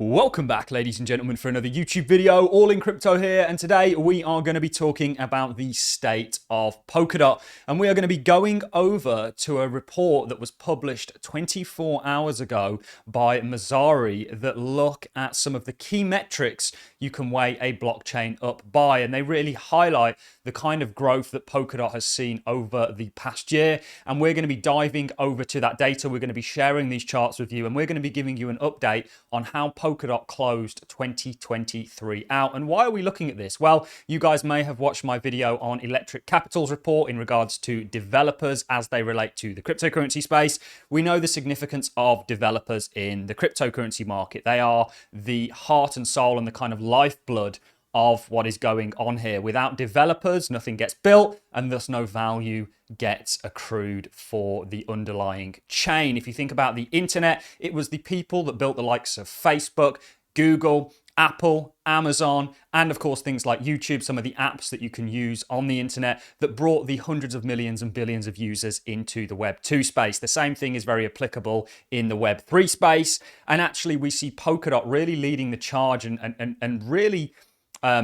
Welcome back, ladies and gentlemen, for another YouTube video, all in crypto here. And today we are going to be talking about the state of Polkadot. And we are going to be going over to a report that was published 24 hours ago by Messari that look at some of the key metrics you can weigh a blockchain up by. And they really highlight the kind of growth that Polkadot has seen over the past year. And we're going to be diving over to that data. We're going to be sharing these charts with you, and we're going to be giving you an update on how Polkadot closed 2023 out. And why are we looking at this? Well, you guys may have watched my video on Electric Capital's report in regards to developers as they relate to the cryptocurrency space. We know the significance of developers in the cryptocurrency market. They are the heart and soul and the kind of lifeblood of what is going on here. Without developers, nothing gets built, and thus no value gets accrued for the underlying chain. If you think about the internet, it was the people that built the likes of Facebook, Google, Apple, Amazon, and of course things like YouTube, some of the apps that you can use on the internet that brought the hundreds of millions and billions of users into the Web 2 space. The same thing is very applicable in the Web 3 space. And actually we see Polkadot really leading the charge and really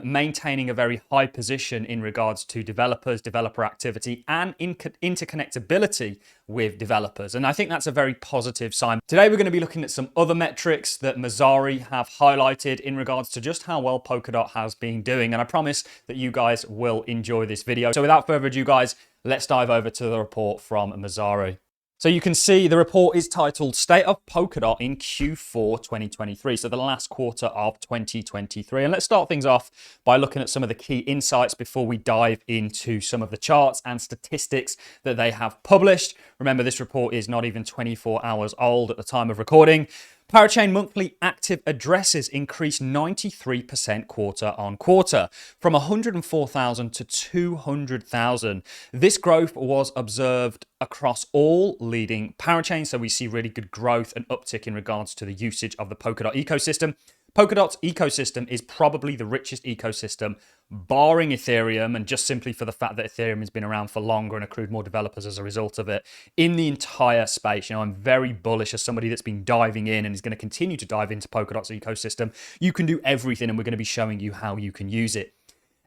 maintaining a very high position in regards to developers, developer activity, and interconnectability with developers. And I think that's a very positive sign. Today, we're going to be looking at some other metrics that Messari have highlighted in regards to just how well Polkadot has been doing. And I promise that you guys will enjoy this video. So without further ado, guys, let's dive over to the report from Messari. So you can see the report is titled State of Polkadot in Q4 2023, so the last quarter of 2023. And let's start things off by looking at some of the key insights before we dive into some of the charts and statistics that they have published. Remember, this report is not even 24 hours old at the time of recording. Parachain monthly active addresses increased 93% quarter on quarter, from 104,000 to 200,000. This growth was observed across all leading parachains, so we see really good growth and uptick in regards to the usage of the Polkadot ecosystem. Polkadot's ecosystem is probably the richest ecosystem, barring Ethereum, and just simply for the fact that Ethereum has been around for longer and accrued more developers as a result of it, in the entire space. You know, I'm very bullish as somebody that's been diving in and is going to continue to dive into Polkadot's ecosystem. You can do everything, and we're going to be showing you how you can use it.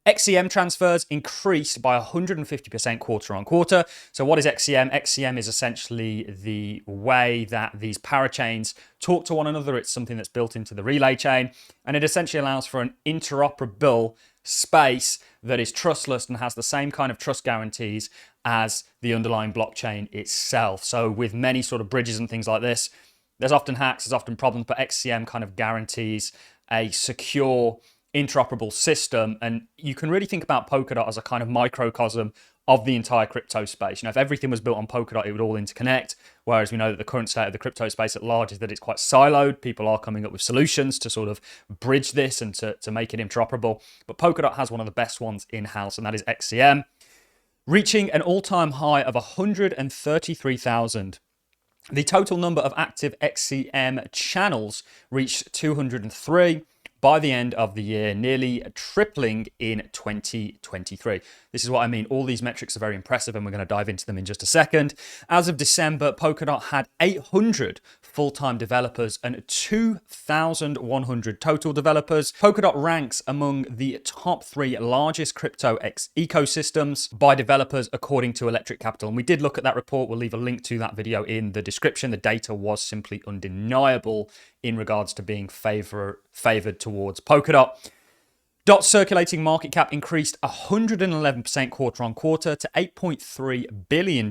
XCM transfers increased by 150% quarter on quarter. So what is XCM? XCM is essentially the way that these parachains talk to one another. It's something that's built into the relay chain, and it essentially allows for an interoperable space that is trustless and has the same kind of trust guarantees as the underlying blockchain itself. So with many sort of bridges and things like this, there's often hacks, there's often problems, but XCM kind of guarantees a secure interoperable system. And you can really think about Polkadot as a kind of microcosm of the entire crypto space. You know, if everything was built on Polkadot, it would all interconnect. Whereas we know that the current state of the crypto space at large is that it's quite siloed. People are coming up with solutions to sort of bridge this and to make it interoperable. But Polkadot has one of the best ones in-house, and that is XCM, reaching an all-time high of 133,000. The total number of active XCM channels reached 203. By the end of the year, nearly tripling in 2023. This is what I mean. All these metrics are very impressive, and we're going to dive into them in just a second. As of December, Polkadot had 800 full-time developers and 2,100 total developers. Polkadot ranks among the top 3 largest crypto ecosystems by developers, according to Electric Capital. And we did look at that report. We'll leave a link to that video in the description. The data was simply undeniable in regards to being favored towards Polkadot. DOT's circulating market cap increased 111% quarter on quarter to $8.3 billion.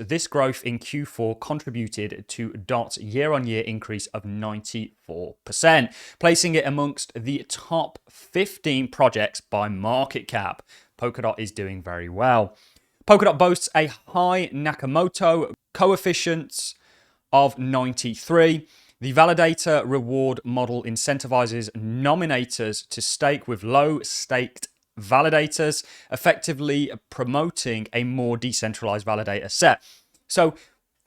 This growth in Q4 contributed to DOT's year-on-year increase of 94%, placing it amongst the top 15 projects by market cap. Polkadot is doing very well. Polkadot boasts a high Nakamoto coefficient of 93. The validator reward model incentivizes nominators to stake with low staked validators, effectively promoting a more decentralized validator set. So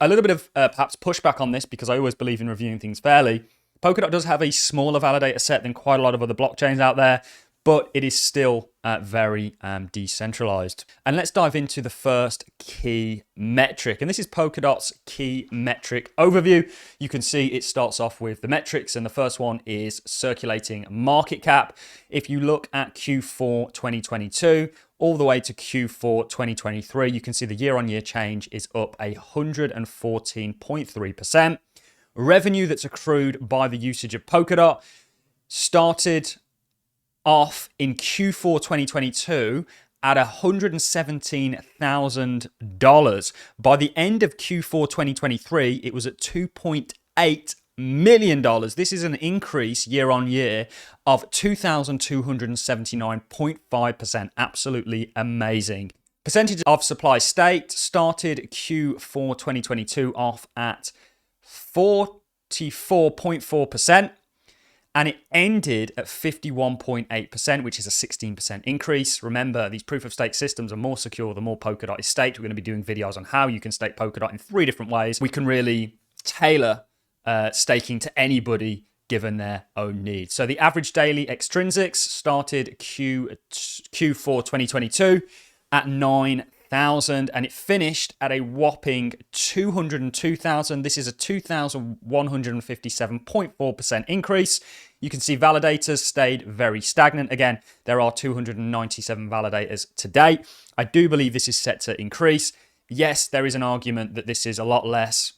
a little bit of perhaps pushback on this, because I always believe in reviewing things fairly. Polkadot does have a smaller validator set than quite a lot of other blockchains out there, but it is still very decentralized. And let's dive into the first key metric. And this is Polkadot's key metric overview. You can see it starts off with the metrics, and the first one is circulating market cap. If you look at Q4 2022, all the way to Q4 2023, you can see the year-on-year change is up 114.3%. Revenue that's accrued by the usage of Polkadot started off in Q4 2022 at $117,000. By the end of Q4 2023, it was at $2.8 million. This is an increase year on year of 2,279.5%. Absolutely amazing. Percentage of supply state started Q4 2022 off at 44.4%. And it ended at 51.8%, which is a 16% increase. Remember, these proof of stake systems are more secure the more Polkadot is staked. We're going to be doing videos on how you can stake Polkadot in 3 different ways. We can really tailor staking to anybody given their own needs. So the average daily extrinsics started Q4 2022 at 9,000, and it finished at a whopping 202,000. This is a 2,157.4% increase. You can see validators stayed very stagnant. Again, there are 297 validators to date. I do believe this is set to increase. Yes, there is an argument that this is a lot less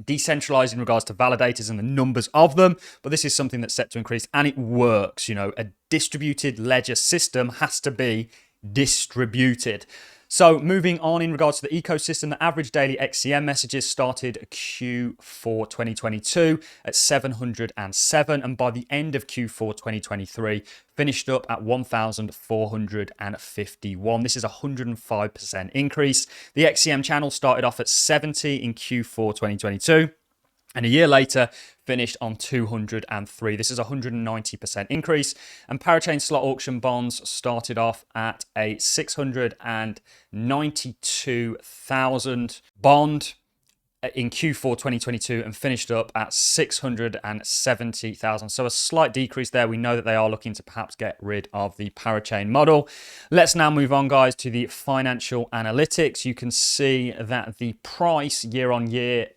decentralized in regards to validators and the numbers of them, but this is something that's set to increase, and it works. You know, a distributed ledger system has to be distributed. So moving on in regards to the ecosystem, the average daily XCM messages started Q4 2022 at 707, and by the end of Q4 2023 finished up at 1,451. This is a 105% increase. The XCM channel started off at 70 in Q4 2022. And a year later, finished on 203. This is a 190% increase. And Parachain slot auction bonds started off at a 692,000 bond in Q4 2022 and finished up at 670,000. So a slight decrease there. We know that they are looking to perhaps get rid of the Parachain model. Let's now move on, guys, to the financial analytics. You can see that the price year on year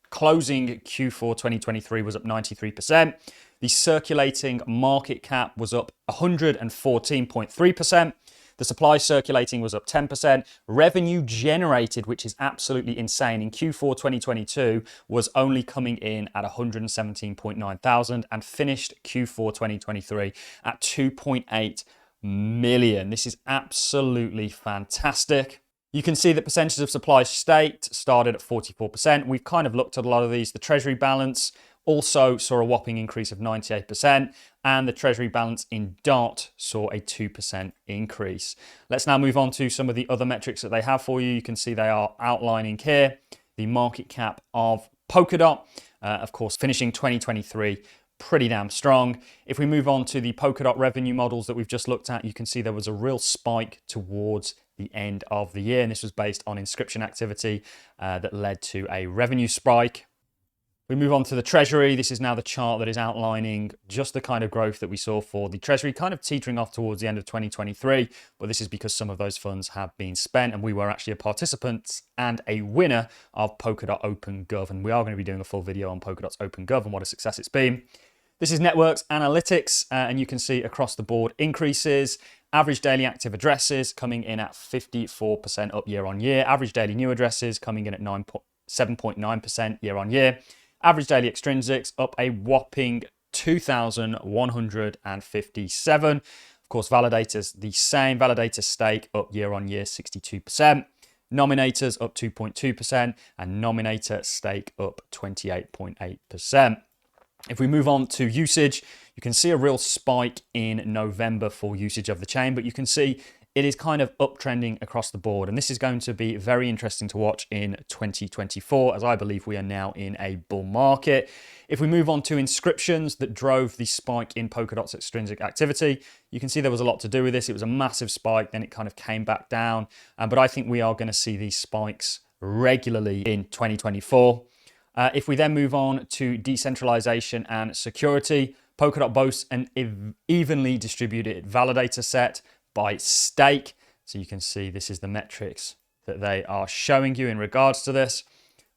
closing Q4 2023 was up 93%. The circulating market cap was up 114.3%. The supply circulating was up 10%. Revenue generated, which is absolutely insane, in Q4 2022 was only coming in at 117.9 thousand and finished Q4 2023 at 2.8 million. This is absolutely fantastic. You can see that percentage of supply state started at 44%. We've kind of looked at a lot of these. The treasury balance also saw a whopping increase of 98%, and the treasury balance in DOT saw a 2% increase. Let's now move on to some of the other metrics that they have for you. You can see they are outlining here the market cap of Polkadot, of course, finishing 2023 pretty damn strong. If we move on to the Polkadot revenue models that we've just looked at, you can see there was a real spike towards the end of the year, and this was based on inscription activity that led to a revenue spike. We move on to the treasury. This is now the chart that is outlining just the kind of growth that we saw for the treasury, kind of teetering off towards the end of 2023, but this is because some of those funds have been spent, and we were actually a participant and a winner of Polkadot OpenGov, and we are going to be doing a full video on Polkadot's OpenGov and what a success it's been. This is networks analytics, and you can see across the board increases. Average daily active addresses coming in at 54% up year on year. Average daily new addresses coming in at 7.9% year on year. Average daily extrinsics up a whopping 2,157. Of course, validators the same. Validator stake up year on year 62%. Nominators up 2.2%, and nominator stake up 28.8%. If we move on to usage, you can see a real spike in November for usage of the chain, but you can see it is kind of uptrending across the board. And this is going to be very interesting to watch in 2024, as I believe we are now in a bull market. If we move on to inscriptions that drove the spike in Polkadot's extrinsic activity, you can see there was a lot to do with this. It was a massive spike, then it kind of came back down. But I think we are going to see these spikes regularly in 2024. If we then move on to decentralization and security, Polkadot boasts an evenly distributed validator set by stake. So you can see this is the metrics that they are showing you in regards to this.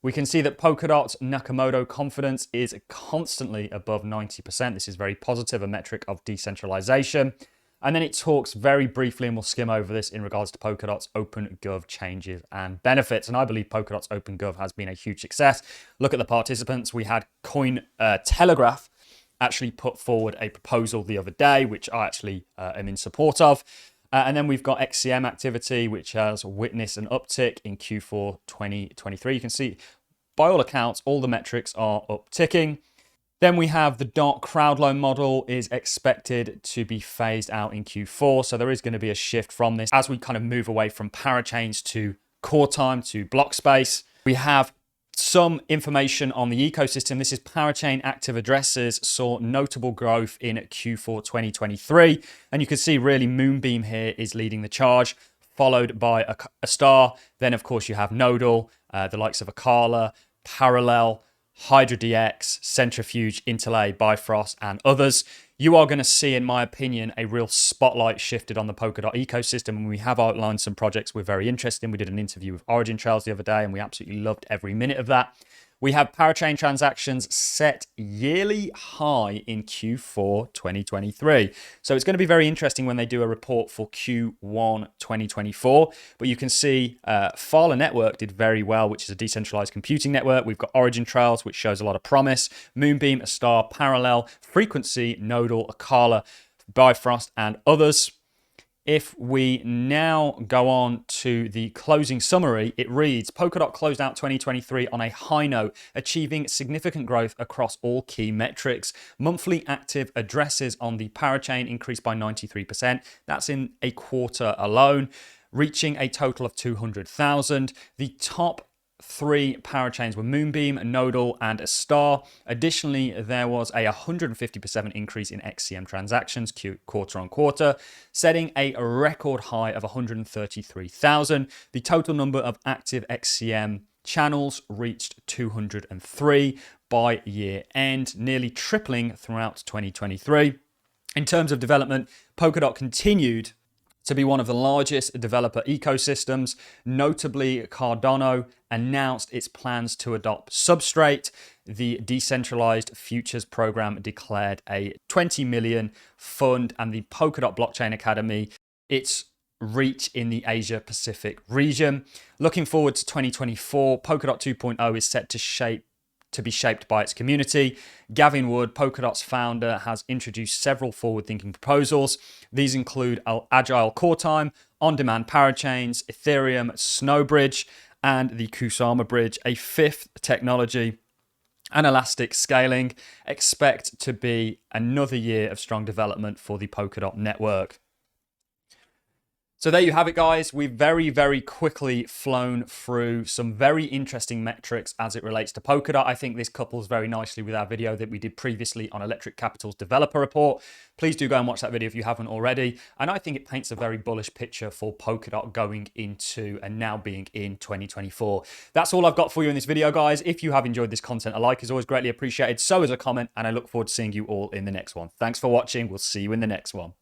We can see that Polkadot's Nakamoto confidence is constantly above 90%. This is very positive, a metric of decentralization. And then it talks very briefly, and we'll skim over this in regards to Polkadot's OpenGov changes and benefits. And I believe Polkadot's OpenGov has been a huge success. Look at the participants. We had Cointelegraph actually put forward a proposal the other day, which I actually am in support of. And then we've got XCM activity, which has witnessed an uptick in Q4 2023. You can see, by all accounts, all the metrics are upticking. Then we have the DOT crowd loan model is expected to be phased out in Q4. So there is going to be a shift from this as we kind of move away from parachains to core time to block space. We have some information on the ecosystem. This is parachain active addresses saw notable growth in Q4 2023. And you can see really Moonbeam here is leading the charge, followed by a star. Then, of course, you have Nodal, the likes of Akala, Parallel, HydraDX, Centrifuge, Interlay, Bifrost, and others. You are going to see, in my opinion, a real spotlight shifted on the Polkadot ecosystem. And we have outlined some projects we're very interested in. We did an interview with Origin Trails the other day, and we absolutely loved every minute of that. We have parachain transactions set yearly high in Q4 2023. So it's going to be very interesting when they do a report for Q1 2024. But you can see Fala Network did very well, which is a decentralized computing network. We've got Origin Trails, which shows a lot of promise. Moonbeam, Star, Parallel, Frequency, Nodal, Akala, Bifrost, and others. If we now go on to the closing summary, it reads, Polkadot closed out 2023 on a high note, achieving significant growth across all key metrics. Monthly active addresses on the parachain increased by 93%. That's in a quarter alone, reaching a total of 200,000. The top three parachains were Moonbeam, Nodal, and Star. Additionally, there was a 150% increase in XCM transactions quarter on quarter, setting a record high of 133,000. The total number of active XCM channels reached 203 by year end, nearly tripling throughout 2023. In terms of development, Polkadot continued to be one of the largest developer ecosystems. Notably, Cardano announced its plans to adopt Substrate. The Decentralized Futures Program declared a 20 million fund, and the Polkadot Blockchain Academy, its reach in the Asia Pacific region. Looking forward to 2024, Polkadot 2.0 is set to be shaped by its community. Gavin Wood, Polkadot's founder, has introduced several forward-thinking proposals. These include Agile Core Time, on-demand parachains, Ethereum, Snowbridge, and the Kusama Bridge, a fifth technology, and elastic scaling. Expect to be another year of strong development for the Polkadot network. So there you have it, guys. We've very, very quickly flown through some very interesting metrics as it relates to Polkadot. I think this couples very nicely with our video that we did previously on Electric Capital's developer report. Please do go and watch that video if you haven't already. And I think it paints a very bullish picture for Polkadot going into and now being in 2024. That's all I've got for you in this video, guys. If you have enjoyed this content, a like is always greatly appreciated. So is a comment, and I look forward to seeing you all in the next one. Thanks for watching. We'll see you in the next one.